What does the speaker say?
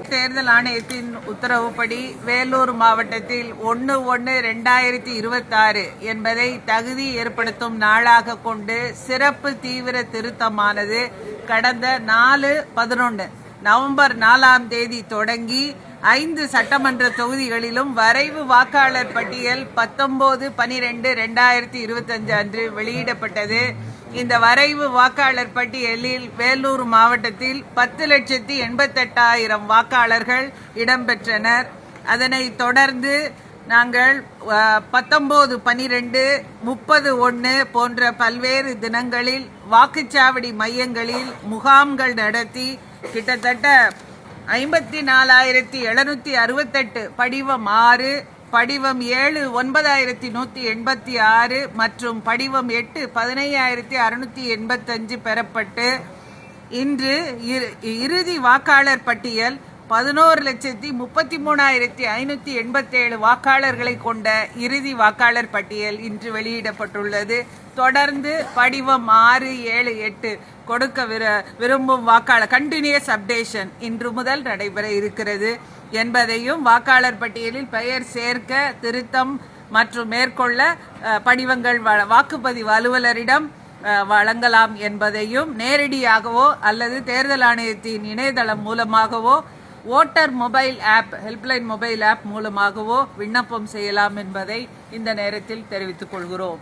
தேர்தல் ஆணையத்தின் உத்தரவுப்படி வேலூர் மாவட்டத்தில் 1/1/2026 என்பதை தகுதி ஏற்படுத்தும் நாளாக கொண்டு சிறப்பு தீவிர திருத்தமானது கடந்த 4/11 நவம்பர் 4ஆம் தேதி தொடங்கி 5 சட்டமன்ற தொகுதிகளிலும் வரைவு வாக்காளர் பட்டியல் 19/12/2025 அன்று வெளியிடப்பட்டது. இந்த வரைவு வாக்காளர் பட்டியலில் வேலூர் மாவட்டத்தில் 10,88,000 வாக்காளர்கள் இடம்பெற்றனர். அதனைத் தொடர்ந்து நாங்கள் 19/12, 30/1 போன்ற பல்வேறு தினங்களில் வாக்குச்சாவடி மையங்களில் முகாம்கள் நடத்தி கிட்டத்தட்ட 54,768 படிவம் 6, படிவம் 7 9,186 மற்றும் படிவம் 8 15,685 பெறப்பட்டு இன்று இறுதி வாக்காளர் பட்டியல் 11,33,587 வாக்காளர்களை கொண்ட இறுதி வாக்காளர் பட்டியல் இன்று வெளியிடப்பட்டுள்ளது. தொடர்ந்து படிவம் 6, 7, 8 கொடுக்க விரும்பும் வாக்காளர் கண்டினியூஸ் அப்டேஷன் இன்று முதல் நடைபெற இருக்கிறது என்பதையும், வாக்காளர் பட்டியலில் பெயர் சேர்க்க, திருத்தம் மற்றும் மேற்கொள்ள படிவங்கள் வாக்குப்பதிவு அலுவலரிடம் வழங்கலாம் என்பதையும், நேரடியாகவோ அல்லது தேர்தல் ஆணையத்தின் இணையதளம் மூலமாகவோ voter mobile app, helpline mobile app மூலமாகவோ விண்ணப்பம் செய்யலாம் என்பதை இந்த நேரத்தில் தெரிவித்துக் கொள்கிறோம்.